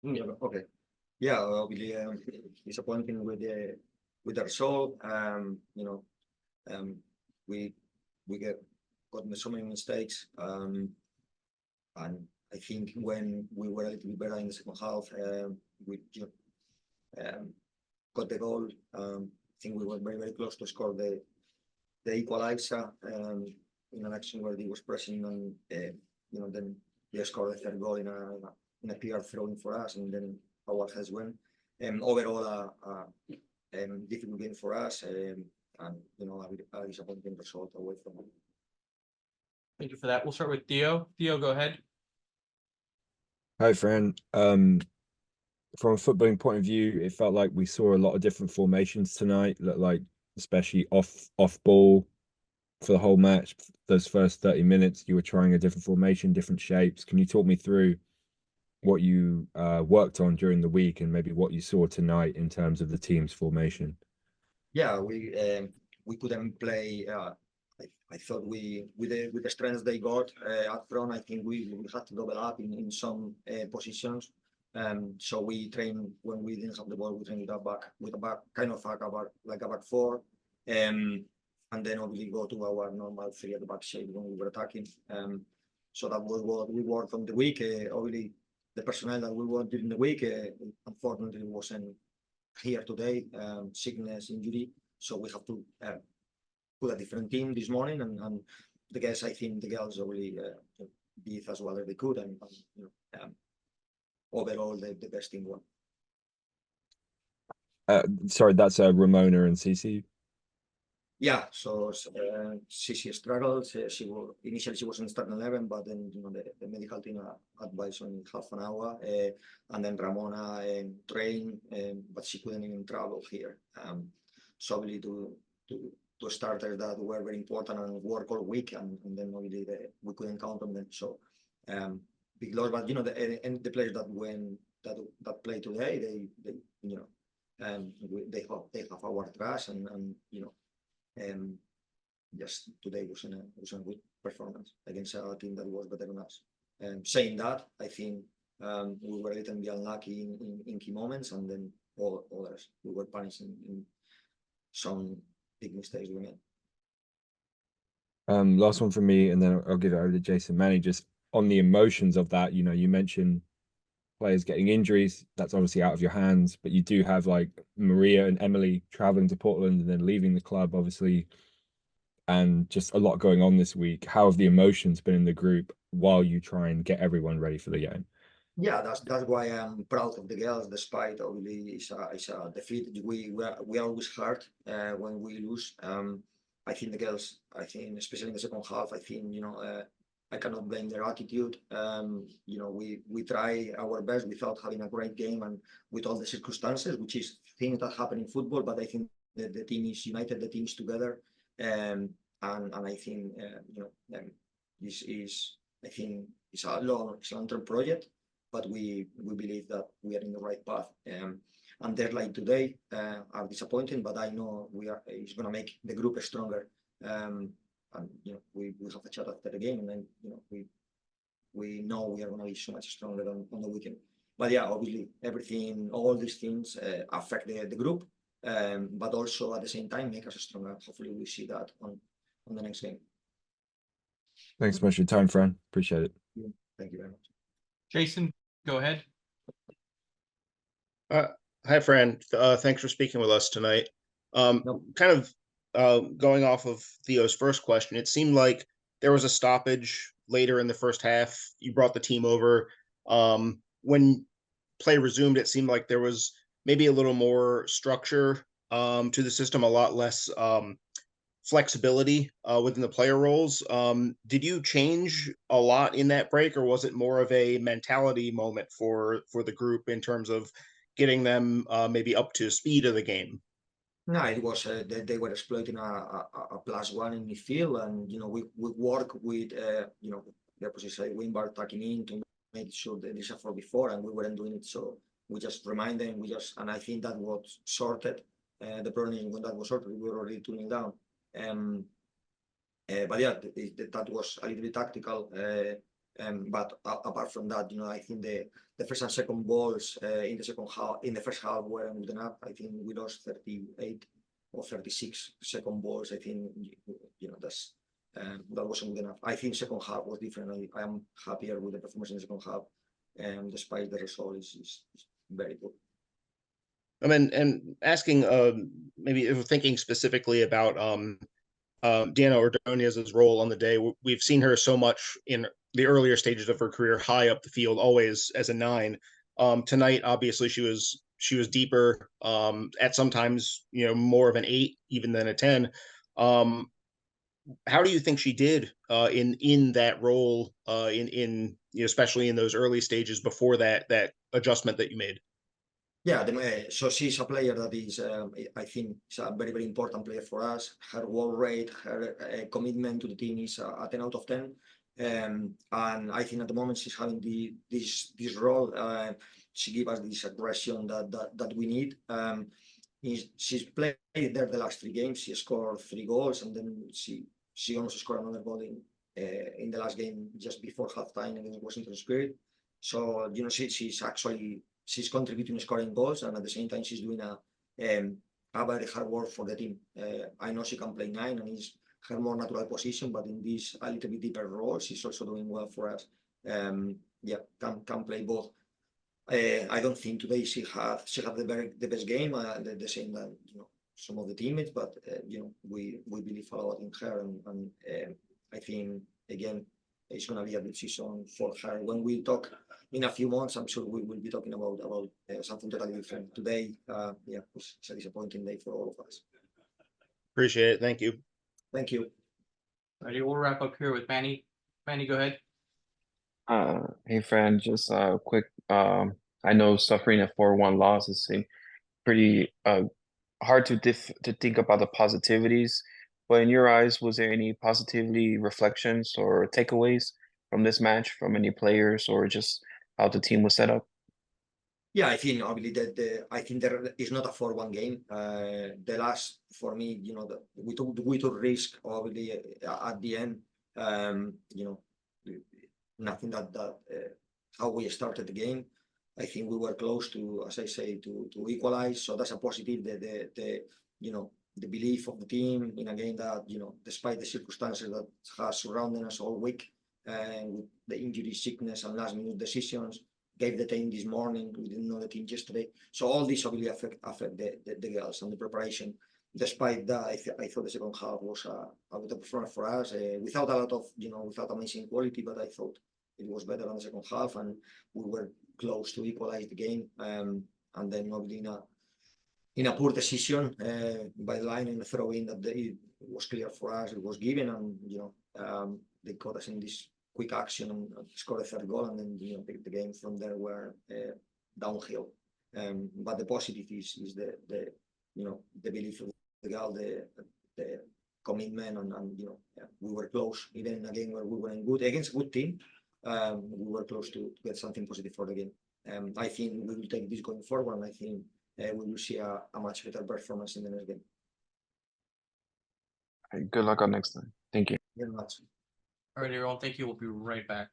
Yeah, okay. Yeah, obviously, disappointing with the result. Um, we we got so many mistakes. And I think when we were a little bit better in the second half, we um, got the goal. I think we were very close to score the equalizer in an action where he was pressing, and then they scored the third goal in a PR throwing for us, and then our heads went. Overall, difficult game for us, and a disappointing result away from home. Thank you for that. We'll start with Theo. Theo, go ahead. Hi, Fran. From a footballing point of view, it felt like we saw a lot of different formations tonight, like especially off ball for the whole match. Those first 30 minutes, you were trying a different formation, different shapes. Can you talk me through what you worked on during the week and maybe what you saw tonight in terms of the team's formation? Yeah, we couldn't play. I thought with the strengths they got up front, I think we had to double up in some positions. So we trained when we didn't have the ball. We trained with a back kind of like a back four, and then obviously go to our normal three at the back shape when we were attacking. So that was what we worked on the week. Obviously, the personnel that we worked during the week, unfortunately, wasn't here today. Sickness, injury. So we have to put a different team this morning, and the guys, I think the girls really did as well as they could, and overall the best team won. Sorry, that's Ramona and Cici. Yeah, so Cici struggles. Initially she was in starting 11, but then the medical team advised on half an hour, and then Ramona trained, but she couldn't even travel here. So really to starters that were very important and work all week, and then obviously we couldn't count on them. So big loss, but the players that play today, they have our trust, and yes, today was a good performance against a team that was better than us. Saying that, I think we were a little bit unlucky in key moments, and then all others we were punished in some big mistakes we made. Last one from me, and then I'll give it over to Jason Manny. Just on the emotions of that, you mentioned players getting injuries. That's obviously out of your hands, but you do have like Maria and Emily traveling to Portland and then leaving the club, obviously, and just a lot going on this week. How have the emotions been in the group while you try and get everyone ready for the game? Yeah, that's why I'm proud of the girls, despite obviously it's a defeat. We are always hurt when we lose. I think the girls, especially in the second half, I cannot blame their attitude. We try our best without having a great game and with all the circumstances, which is things that happen in football. But I think that the team is united, the team is together, and I think this is it's a long-term project, but we believe that we are in the right path. And they're like today are disappointing, but I know it's going to make the group stronger. And we have a chat after the game, and then we know we are going to be so much stronger on the weekend. But yeah, obviously all these things affect the group, but also at the same time make us stronger. Hopefully we see that on the next game. Thanks so much for your time, Fran. Appreciate it. Thank you very much. Jason, go ahead. Hi, Fran. Thanks for speaking with us tonight. Kind of going off of Theo's first question, it seemed like there was a stoppage later in the first half. You brought the team over. When play resumed, it seemed like there was maybe a little more structure to the system, a lot less flexibility within the player roles. Did you change a lot in that break, or was it more of a mentality moment for the group in terms of getting them maybe up to speed of the game? No, it was they were exploiting a +1 in midfield, and we work with the opposite wing bar tucking in to make sure that this is for before, and we weren't doing it, so we just remind them. And I think that was sorted. The problem when that was sorted, we were already tuning down. But yeah, that was a little bit tactical. But apart from that, I think the first and second balls in the second half, in the first half, weren't good enough. I think we lost 38 or 36 second balls. I think that wasn't good enough. I think second half was different. I am happier with the performance in the second half, despite the result is very good. I mean, and asking, maybe if we're thinking specifically about Diana Ordonez's role on the day, we've seen her so much in the earlier stages of her career, high up the field, always as a 9. Tonight, obviously, she was deeper, at sometimes more of an 8 even than a 10. How do you think she did in that role, in especially in those early stages before that adjustment that you made? Yeah, so she's a player that is, I think, is a very, very important player for us. Her work rate, her commitment to the team is a 10 out of 10. And I think at the moment she's having this role. She gives us this aggression that we need. She's played there the last 3 games. She scored 3 goals, and then she also scored another goal in the last game just before halftime, and it was into the Spirit. So she's contributing scoring goals, and at the same time she's doing a very hard work for the team. I know she can play 9, and it's her more natural position, but in this a little bit deeper role, she's also doing well for us. Can play both. I don't think today she had the best game, the same that some of the teammates, but we believe a lot in her, and I think again it's going to be a good season for her. When we talk in a few months, I'm sure we will be talking about something totally different. Today, it's a disappointing day for all of us. Appreciate it. Thank you. Thank you. Ready, we'll wrap up here with Manny. Manny, go ahead. Hey Fran, just quick. I know suffering a 4-1 loss is pretty hard to think about the positivities. But in your eyes, was there any positivity reflections or takeaways from this match from any players or just how the team was set up? Yeah, I think obviously I think there is not a 4-1 game. The last, for me, we took risk obviously at the end. Nothing that how we started the game. I think we were close to, as I say, to equalize. So that's a positive. The belief of the team in a game that despite the circumstances that has surrounded us all week, and with the injury, sickness, and last-minute decisions, gave the team this morning. We didn't know the team yesterday. So all this obviously affect the girls and the preparation. Despite that, I thought the second half was a better performance for us, without a lot of without amazing quality, but I thought it was better than the second half, and we were close to equalize the game. And then obviously in a poor decision by the line in the throw-in that it was clear for us, it was given, and they caught us in this quick action and scored a 3rd goal, and then the game from there were downhill. But the positive is the belief of the girl, the commitment, and we were close even in a game where we weren't good against a good team. We were close to get something positive for the game. I think we will take this going forward, and I think we will see a much better performance in the next game. Good luck on next time. Thank you. Very much. All right, everyone. Thank you. We'll be right back.